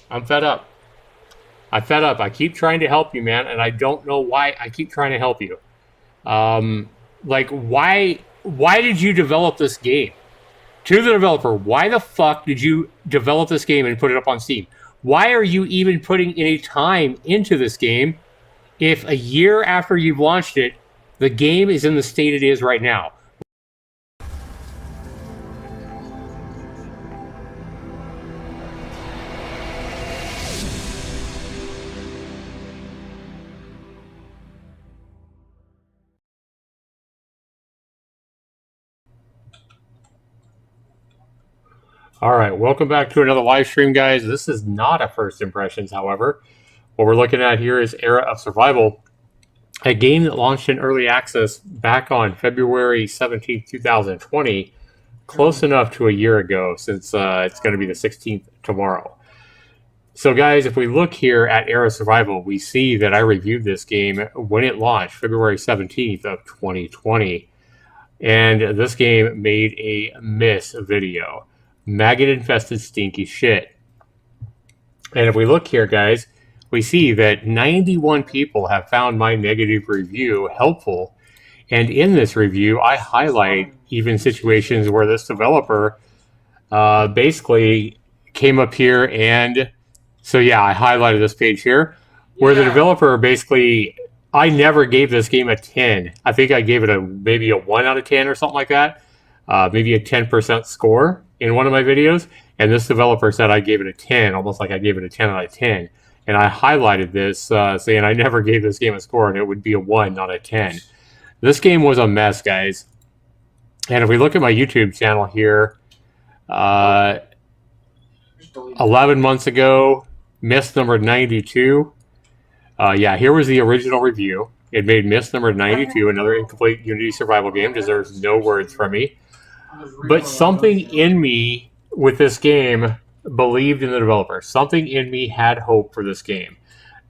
I'm fed up. I'm fed up. I keep trying to help you, man, and I don't know why I keep trying to help you. Like, why did you develop this game? To the developer, why the fuck did you develop this game and put it up on Steam? Why are you even putting any time into this game if a year after you've launched it, the game is in the state it is right now? All right, welcome back to another live stream, guys. This is not a first impressions, however. What we're looking at here is Era of Survival, a game that launched in early access back on February 17th, 2020, close enough to a year ago since it's going to be the 16th tomorrow. So, guys, if we look here at Era Survival, we see that I reviewed this game when it launched, February 17th of 2020. And this game made a miss video. Maggot-infested stinky shit. And if we look here, guys, we see that 91 people have found my negative review helpful. And in this review, I highlight even situations where this developer basically came up here and... So yeah, I highlighted this page here, where the developer basically... I never gave this game a 10. I think I gave it maybe a 1 out of 10 or something like that. Maybe a 10% score in one of my videos. And this developer said I gave it a 10, almost like I gave it a 10 out of 10. And I highlighted this saying I never gave this game a score and it would be a 1, not a 10. This game was a mess, guys. And if we look at my YouTube channel here, 11 months ago, miss number 92. Yeah, here was the original review. It made miss number 92, another incomplete Unity survival game. Deserves no words from me. But something in me with this game believed in the developer. Something in me had hope for this game.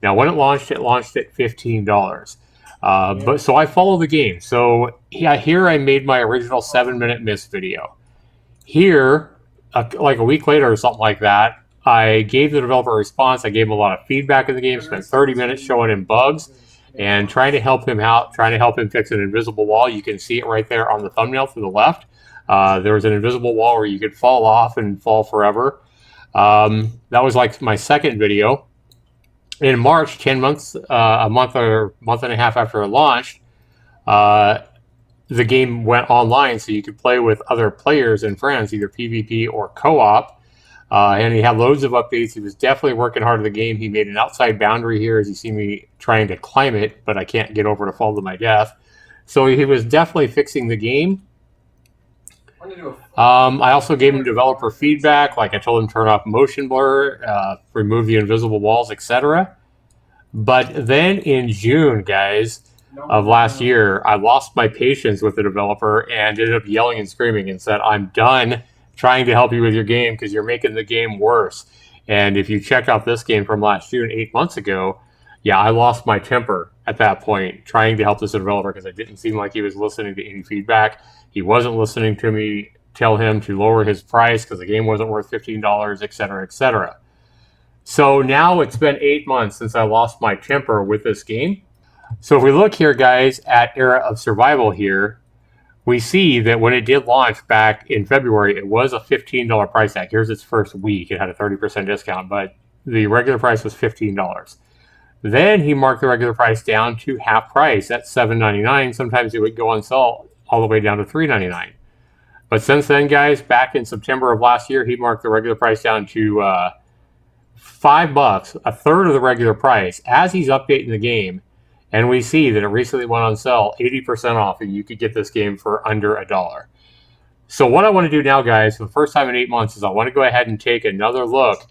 Now, when it launched at $15. But so I follow the game. So yeah, here I made my original 7-minute miss video. Here, like a week later or something like that, I gave the developer a response. I gave him a lot of feedback in the game, spent 30 minutes showing him bugs and trying to help him out, trying to help him fix an invisible wall. You can see it right there on the thumbnail to the left. There was an invisible wall where you could fall off and fall forever. That was like my second video. In March, 10 months, a month or month and a half after it launched, the game went online so you could play with other players and friends, either PvP or co-op. And he had loads of updates. He was definitely working hard at the game. He made an outside boundary here, as you see me trying to climb it, but I can't get over to fall to my death. So he was definitely fixing the game. I also gave him developer feedback, like I told him turn off motion blur, remove the invisible walls, etc. But then in June, guys, of last year, I lost my patience with the developer and ended up yelling and screaming and said, I'm done trying to help you with your game because you're making the game worse. And if you check out this game from last June, 8 months ago, yeah, I lost my temper at that point trying to help this developer because it didn't seem like he was listening to any feedback. He wasn't listening to me tell him to lower his price because the game wasn't worth $15, etc., etc. So now it's been 8 months since I lost my temper with this game. So if we look here, guys, at Era of Survival here, we see that when it did launch back in February, it was a $15 price tag. Here's its first week. It had a 30% discount, but the regular price was $15. Then he marked the regular price down to half price at $7.99. Sometimes it would go on sale all the way down to $3.99. But since then, guys, back in September of last year, he marked the regular price down to $5, a third of the regular price, as he's updating the game. And we see that it recently went on sale 80% off, and you could get this game for under $1. So what I want to do now, guys, for the first time in 8 months, is I want to go ahead and take another look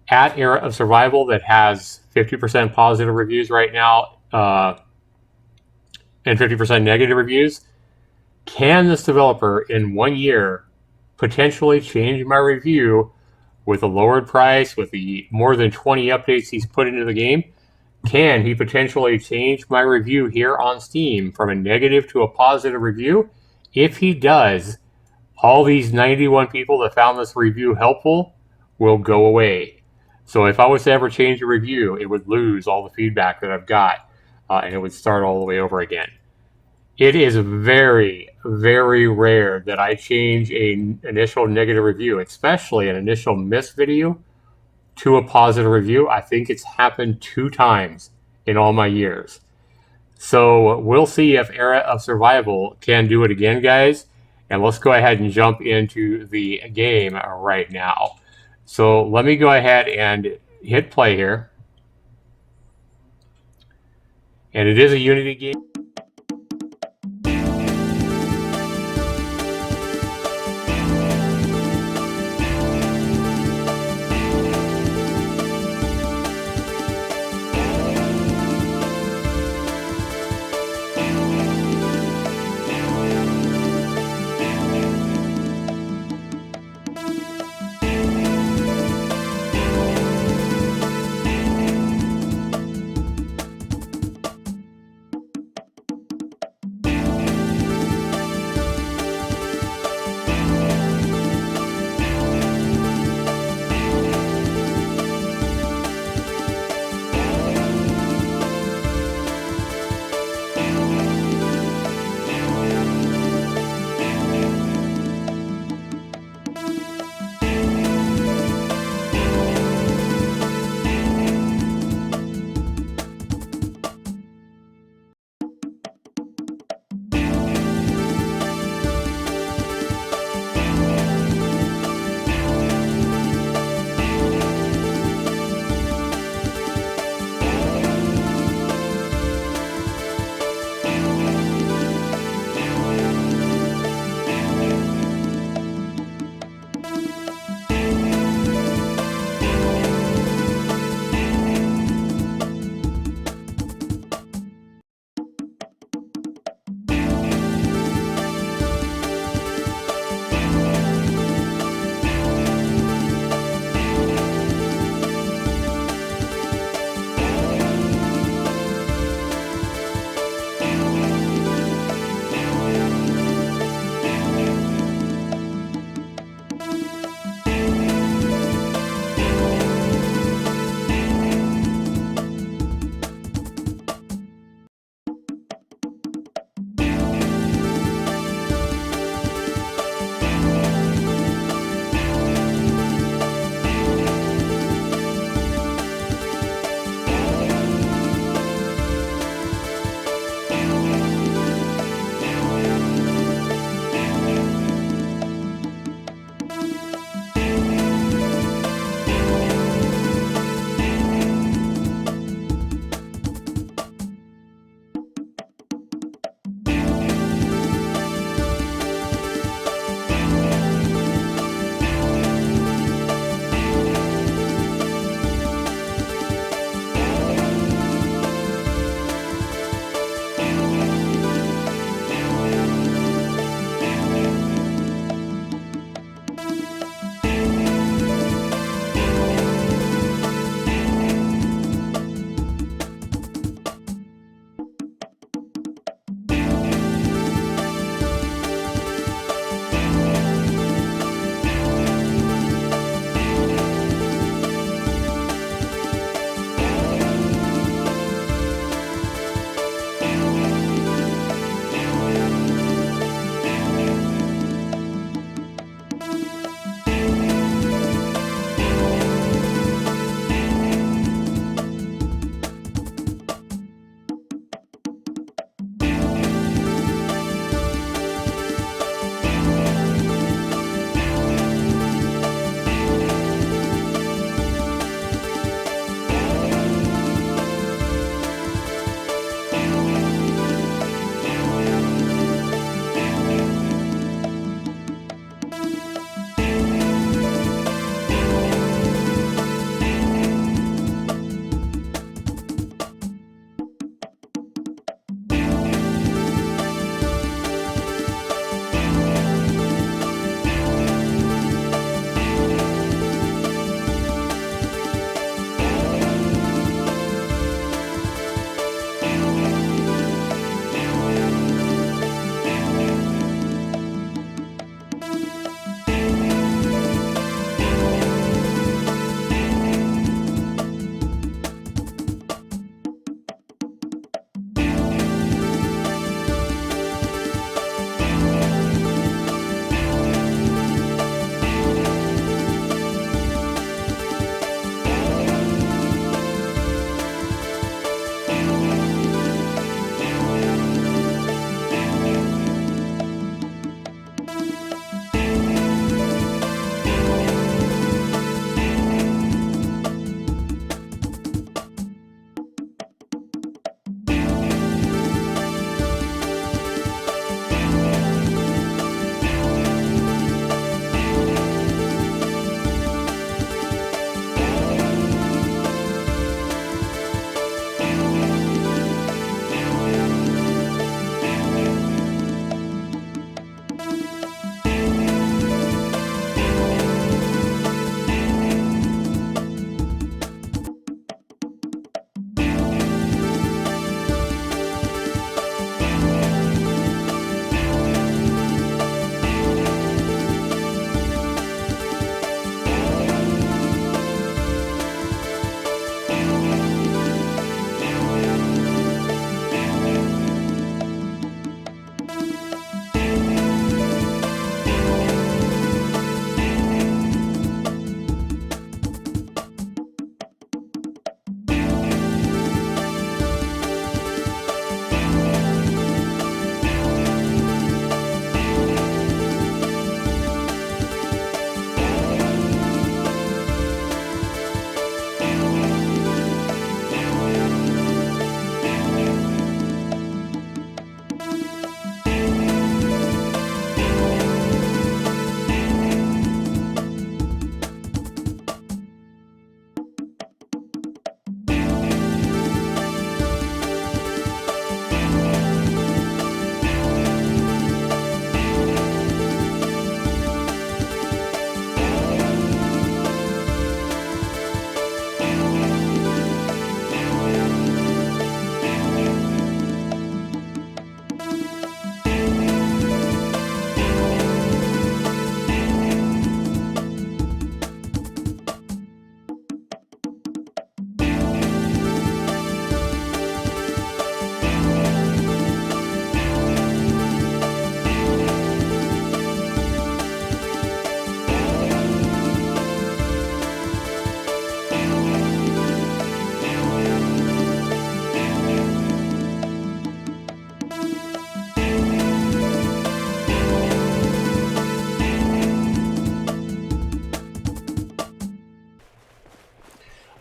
at Era of Survival that has 50% positive reviews right now and 50% negative reviews. Can this developer in 1 year potentially change my review with a lowered price, with the more than 20 updates he's put into the game? Can he potentially change my review here on Steam from a negative to a positive review? If he does, all these 91 people that found this review helpful will go away. So if I was to ever change a review, it would lose all the feedback that I've got, and it would start all the way over again. It is very, very rare that I change an initial negative review, especially an initial miss video, to a positive review. I think it's happened 2 times in all my years. So we'll see if Era of Survival can do it again, guys. And let's go ahead and jump into the game right now. So let me go ahead and hit play here. And it is a Unity game.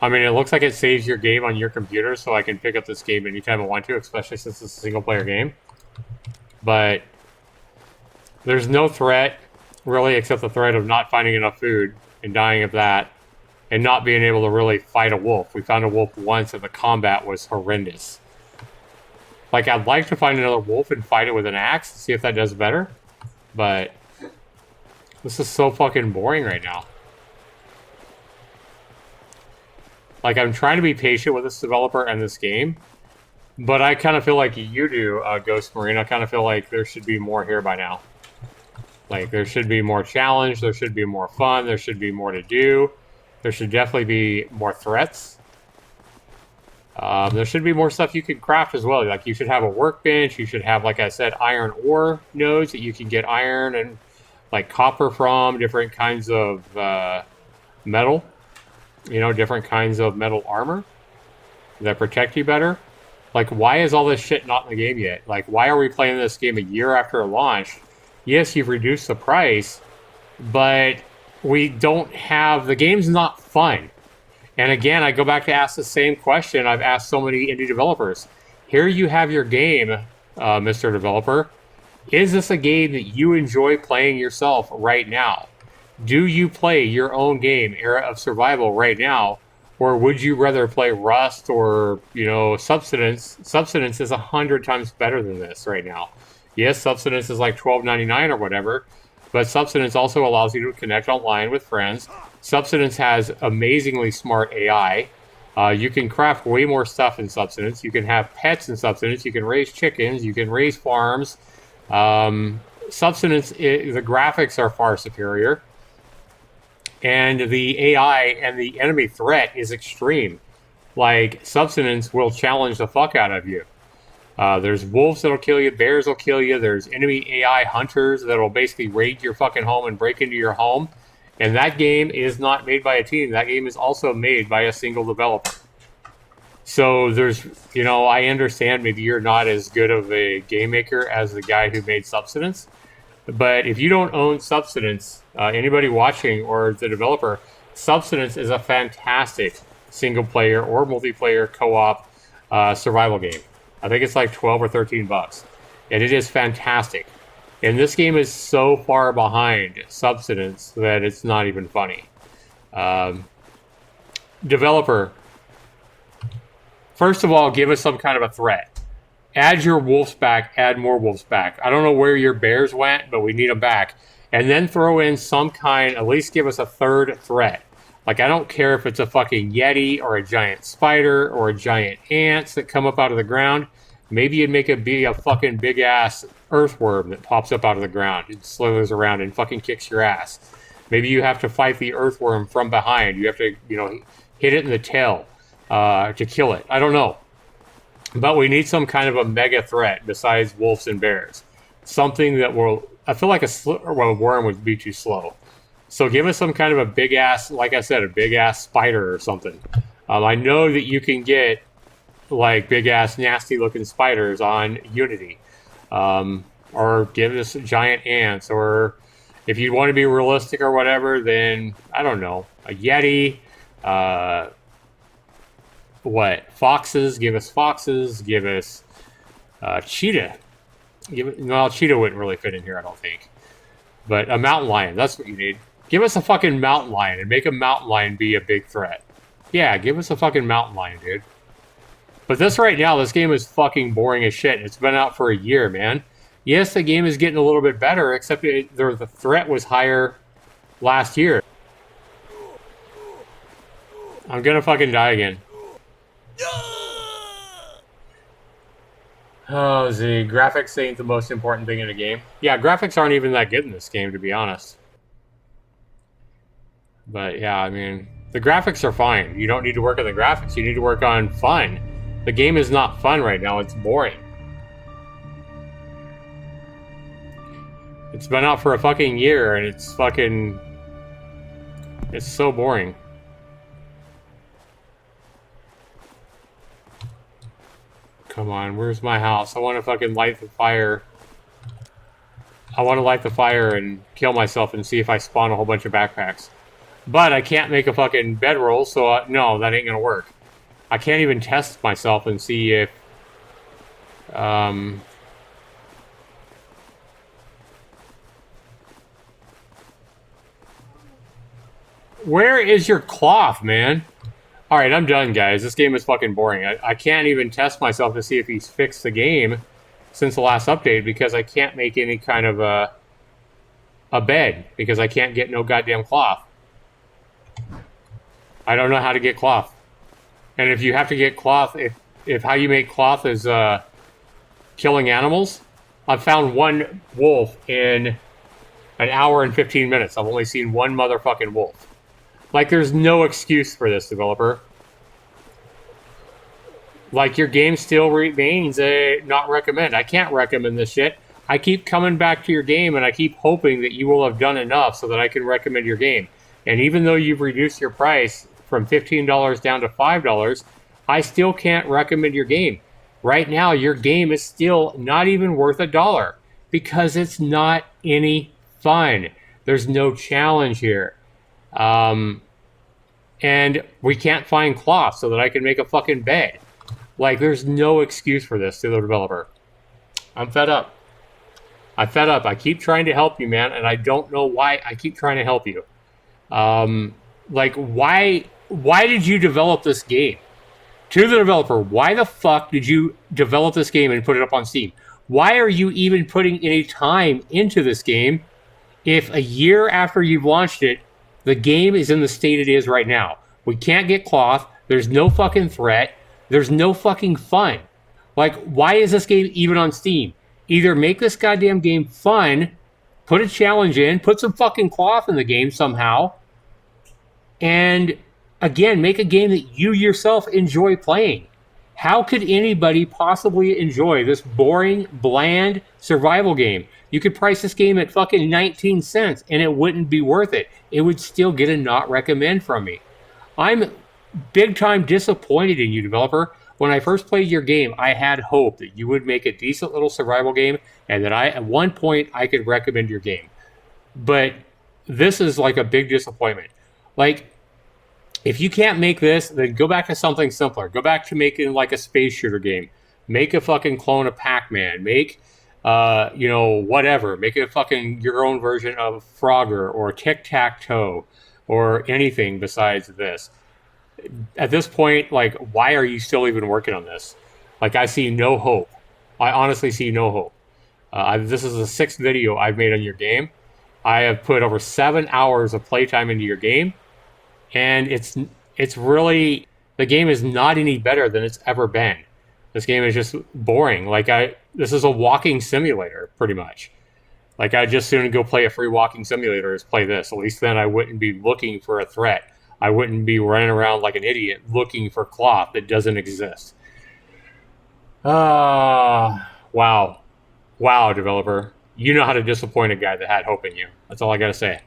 I mean, it looks like it saves your game on your computer, so I can pick up this game anytime I want to, especially since it's a single-player game. But there's no threat, really, except the threat of not finding enough food and dying of that, and not being able to really fight a wolf. We found a wolf once, and the combat was horrendous. Like, I'd like to find another wolf and fight it with an axe, see if that does better. But this is so fucking boring right now. Like, I'm trying to be patient with this developer and this game, but I kind of feel like you do, Ghost Marine. I kind of feel like there should be more here by now. Like, there should be more challenge, there should be more fun, there should be more to do. There should definitely be more threats. There should be more stuff you can craft as well. Like, you should have a workbench, you should have, like I said, iron ore nodes that you can get iron and, like, copper from, different kinds of metal. You know, different kinds of metal armor that protect you better. Like, why is all this shit not in the game yet? Like, why are we playing this game a year after it launched? Yes, you've reduced the price, but we don't have... The game's not fun. And again, I go back to ask the same question I've asked so many indie developers. Here you have your game, Mr. Developer. Is this a game that you enjoy playing yourself right now? Do you play your own game, Era of Survival, right now? Or would you rather play Rust or, you know, Subsistence? Subsistence is 100 times better than this right now. Yes, Subsistence is like $12.99 or whatever, but Subsistence also allows you to connect online with friends. Subsistence has amazingly smart AI. You can craft way more stuff in Subsistence. You can have pets in Subsistence. You can raise chickens. You can raise farms. Subsistence, the graphics are far superior. And the AI and the enemy threat is extreme. Like, Subsistence will challenge the fuck out of you. There's wolves that'll kill you, bears will kill you, there's enemy AI hunters that'll basically raid your fucking home and break into your home. And that game is not made by a team. That game is also made by a single developer. So there's, you know, I understand maybe you're not as good of a game maker as the guy who made Subsistence. But if you don't own Subsistence, anybody watching or the developer, Subsistence is a fantastic single-player or multiplayer co-op survival game. I think it's like 12 or 13 bucks. And it is fantastic. And this game is so far behind Subsistence that it's not even funny. Developer, first of all, give us some kind of a threat. Add your wolves back, add more wolves back. I don't know where your bears went, but we need them back. And then throw in some kind, at least give us a third threat. Like, I don't care if it's a fucking Yeti or a giant spider or a giant ants that come up out of the ground. Maybe you'd make it be a fucking big-ass earthworm that pops up out of the ground and slithers around and fucking kicks your ass. Maybe you have to fight the earthworm from behind. You have to, you know, hit it in the tail to kill it. I don't know. But we need some kind of a mega threat besides wolves and bears. Something that will... I feel like a worm would be too slow. So give us some kind of a big-ass, like I said, a big-ass spider or something. I know that you can get, like, big-ass, nasty-looking spiders on Unity. Or give us giant ants. Or if you want to be realistic or whatever, then, I don't know, a Yeti... Foxes? Give us foxes. Give us cheetah. Well, cheetah wouldn't really fit in here, I don't think. But a mountain lion, that's what you need. Give us a fucking mountain lion and make a mountain lion be a big threat. Yeah, give us a fucking mountain lion, dude. But this right now, this game is fucking boring as shit. It's been out for a year, man. Yes, the game is getting a little bit better, except the threat was higher last year. I'm gonna fucking die again. Oh, Z, graphics ain't the most important thing in a game. Yeah, graphics aren't even that good in this game, to be honest. But yeah, I mean, the graphics are fine. You don't need to work on the graphics. You need to work on fun. The game is not fun right now. It's boring. It's been out for a fucking year, and it's fucking... It's so boring. Come on, where's my house? I want to fucking light the fire. I want to light the fire and kill myself and see if I spawn a whole bunch of backpacks. But I can't make a fucking bedroll, so no, that ain't gonna work. I can't even test myself and see if... Where is your cloth, man? Alright, I'm done, guys. This game is fucking boring. I can't even test myself to see if he's fixed the game since the last update because I can't make any kind of a bed because I can't get no goddamn cloth. I don't know how to get cloth. And if you have to get cloth, if how you make cloth is killing animals, I've found one wolf in an hour and 15 minutes. I've only seen one motherfucking wolf. Like, there's no excuse for this, developer. Like, your game still remains a not recommend. I can't recommend this shit. I keep coming back to your game, and I keep hoping that you will have done enough so that I can recommend your game. And even though you've reduced your price from $15 down to $5, I still can't recommend your game. Right now, your game is still not even worth $1 because it's not any fun. There's no challenge here. And we can't find cloth so that I can make a fucking bed. Like, there's no excuse for this to the developer. I'm fed up. I'm fed up. I keep trying to help you, man, and I don't know why I keep trying to help you. Like, why did you develop this game? To the developer, why the fuck did you develop this game and put it up on Steam? Why are you even putting any time into this game if a year after you've launched it, the game is in the state it is right now? We can't get cloth. There's no fucking threat. There's no fucking fun. Like, why is this game even on Steam? Either make this goddamn game fun, put a challenge in, put some fucking cloth in the game somehow, and again, make a game that you yourself enjoy playing. How could anybody possibly enjoy this boring, bland survival game? You could price this game at fucking 19 cents and it wouldn't be worth it. It would still get a not recommend from me. I'm big time disappointed in you, developer. When I first played your game, I had hope that you would make a decent little survival game and that at one point I could recommend your game. But this is like a big disappointment. Like, if you can't make this, then go back to something simpler. Go back to making like a space shooter game. Make a fucking clone of Pac-Man. Make, whatever. Make a fucking your own version of Frogger or Tic-Tac-Toe or anything besides this. At this point, like, why are you still even working on this? Like, I see no hope. I honestly see no hope. This is the 6th video I've made on your game. I have put over 7 hours of playtime into your game. And it's really, the game is not any better than it's ever been. This game is just boring. Like, this is a walking simulator, pretty much. Like, I'd just soon go play a free walking simulator as play this. At least then I wouldn't be looking for a threat. I wouldn't be running around like an idiot looking for cloth that doesn't exist. Wow. Wow, developer. You know how to disappoint a guy that had hope in you. That's all I gotta say.